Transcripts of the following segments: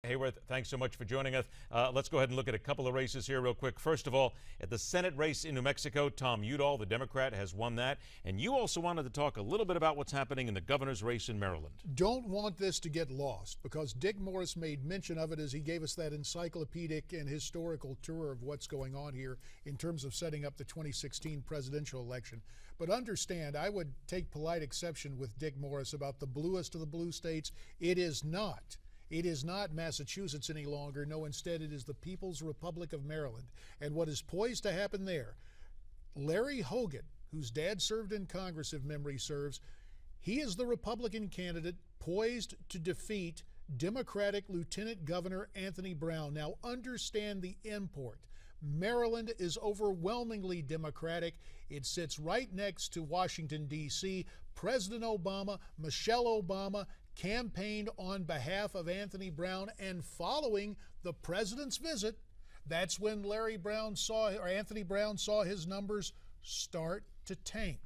Hayworth, thanks so much for joining us. Let's go ahead and look at a couple of races here real quick. First of all, at the Senate race in New Mexico, Tom Udall, the Democrat, has won that. And you also wanted to talk a little bit about what's happening in the governor's race in Maryland. Don't want this to get lost, because Dick Morris made mention of it as he gave us that encyclopedic and historical tour of what's going on here in terms of setting up the 2016 presidential election. But understand, I would take polite exception with Dick Morris about the bluest of the blue states. It is not. It is not Massachusetts any longer. No, instead it is the People's Republic of Maryland. And what is poised to happen there, Larry Hogan, whose dad served in Congress, if memory serves, he is the Republican candidate poised to defeat Democratic Lieutenant Governor Anthony Brown. Now understand the import. Maryland is overwhelmingly Democratic. It sits right next to Washington, D.C. President Obama, Michelle Obama, campaigned on behalf of Anthony Brown, and following the president's visit, that's when Anthony Brown saw his numbers start to tank.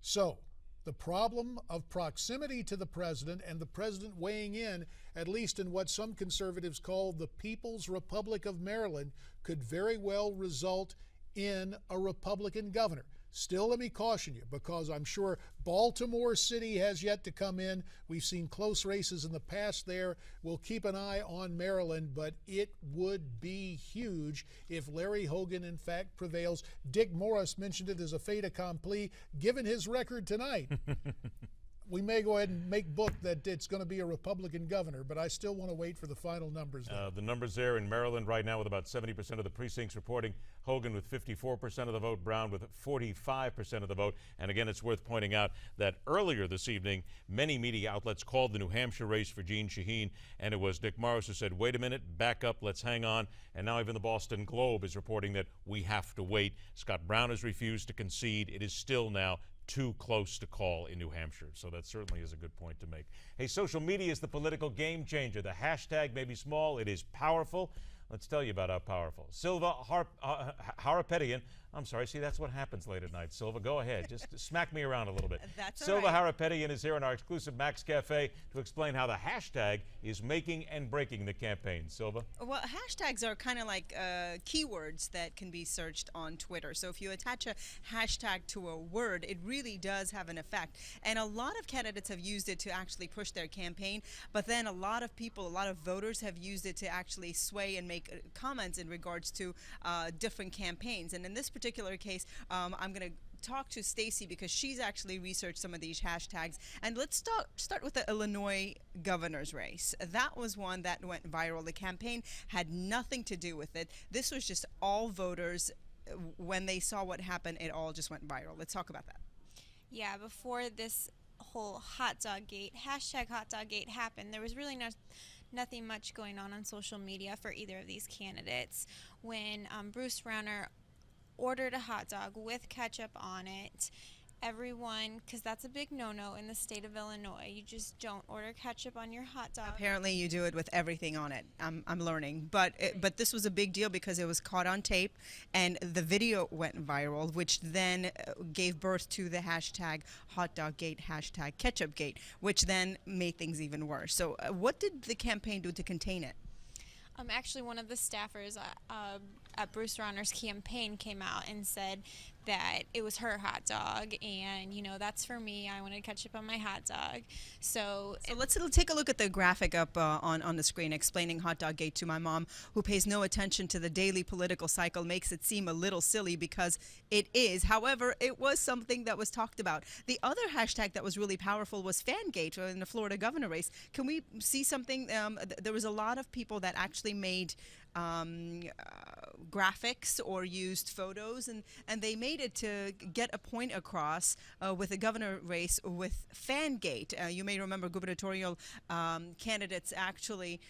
So the problem of proximity to the president and the president weighing in, at least in what some conservatives call the People's Republic of Maryland, could very well result in a Republican governor. Still, let me caution you, because I'm sure Baltimore City has yet to come in. We've seen close races in the past there. We'll keep an eye on Maryland, but it would be huge if Larry Hogan, in fact, prevails. Dick Morris mentioned it as a fait accompli, given his record tonight. We may go ahead and make book that it's going to be a Republican governor, but I still want to wait for the final numbers. The numbers there in Maryland right now, with about 70% of the precincts reporting Hogan with 54% of the vote, Brown with 45% of the vote. And again, it's worth pointing out that earlier this evening, many media outlets called the New Hampshire race for Jeanne Shaheen, and it was Dick Morris who said, wait a minute, back up, let's hang on. And now even the Boston Globe is reporting that we have to wait. Scott Brown has refused to concede. It is still now too close to call in New Hampshire. So that certainly is a good point to make. Hey, social media is the political game changer. The hashtag may be small, it is powerful. Let's tell you about how powerful. Silva Harapetian, I'm sorry, see, that's what happens late at night. Silva, go ahead. Just smack me around a little bit. That's Silva all right. Harapetian is here in our exclusive Max Cafe to explain how the hashtag is making and breaking the campaign. Silva? Well, hashtags are kind of like keywords that can be searched on Twitter. So if you attach a hashtag to a word, it really does have an effect. And a lot of candidates have used it to actually push their campaign, but then a lot of people, a lot of voters have used it to actually sway and make comments in regards to different campaigns. And in this particular case, I'm going to talk to Stacy because she's actually researched some of these hashtags. And let's start with the Illinois governor's race. That was one that went viral. The campaign had nothing to do with it. This was just all voters. When they saw what happened, it all just went viral. Let's talk about that. Yeah, before this whole hot dog gate, hashtag hot dog gate happened, there was really nothing much going on social media for either of these candidates. When Bruce Rauner ordered a hot dog with ketchup on it, everyone, because that's a big no-no in the state of Illinois, you just don't order ketchup on your hot dog. Apparently you do it with everything on it. I'm learning, but this was a big deal because it was caught on tape and the video went viral, which then gave birth to the hashtag hotdoggate, hashtag ketchupgate, which then made things even worse. So what did the campaign do to contain it? Actually, one of the staffers at Bruce Rauner's campaign came out and said that it was her hot dog, and that's for me. I wanted ketchup on my hot dog. So let's take a look at the graphic up on the screen explaining hot dog gate to my mom, who pays no attention to the daily political cycle. Makes it seem a little silly because it is. However, it was something that was talked about. The other hashtag that was really powerful was Fangate in the Florida governor race. Can we see something? There was a lot of people that actually made graphics or used photos, and they made it to get a point across with the governor race with Fangate. You may remember gubernatorial candidates actually.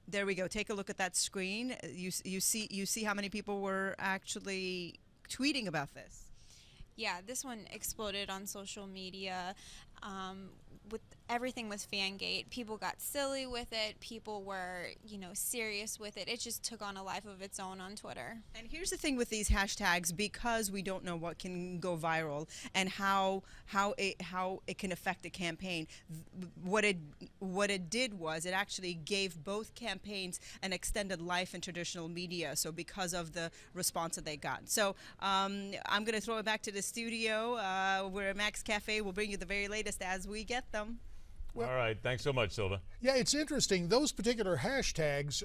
There we go. Take a look at that screen. You see how many people were actually tweeting about this. Yeah, this one exploded on social media with everything was Fangate. People got silly with it. People were, serious with it. It just took on a life of its own on Twitter. And here's the thing with these hashtags, because we don't know what can go viral and how it can affect a campaign. What it did was it actually gave both campaigns an extended life in traditional media. So because of the response that they got. So I'm going to throw it back to the studio. We're at Max Cafe. We'll bring you the very latest as we get them. Well, all right. Thanks so much, Silva. Yeah, it's interesting. Those particular hashtags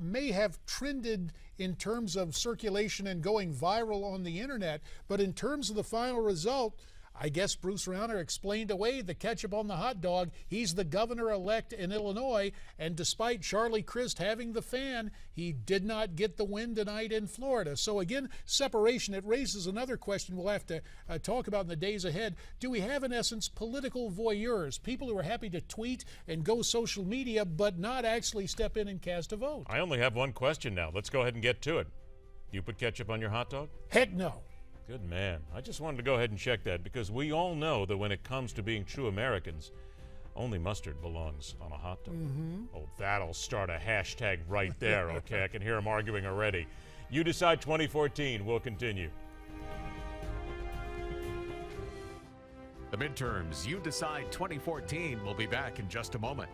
may have trended in terms of circulation and going viral on the internet, but in terms of the final result, I guess Bruce Rauner explained away the ketchup on the hot dog. He's the governor-elect in Illinois, and despite Charlie Crist having the fan, he did not get the win tonight in Florida. So again, separation, it raises another question we'll have to talk about in the days ahead. Do we have, in essence, political voyeurs, people who are happy to tweet and go social media, but not actually step in and cast a vote? I only have one question now. Let's go ahead and get to it. Do you put ketchup on your hot dog? Heck no. Good man. I just wanted to go ahead and check that because we all know that when it comes to being true Americans, only mustard belongs on a hot dog. Oh, that'll start a hashtag right there, okay? I can hear them arguing already. You Decide 2014 will continue. The Midterms, You Decide 2014 will be back in just a moment.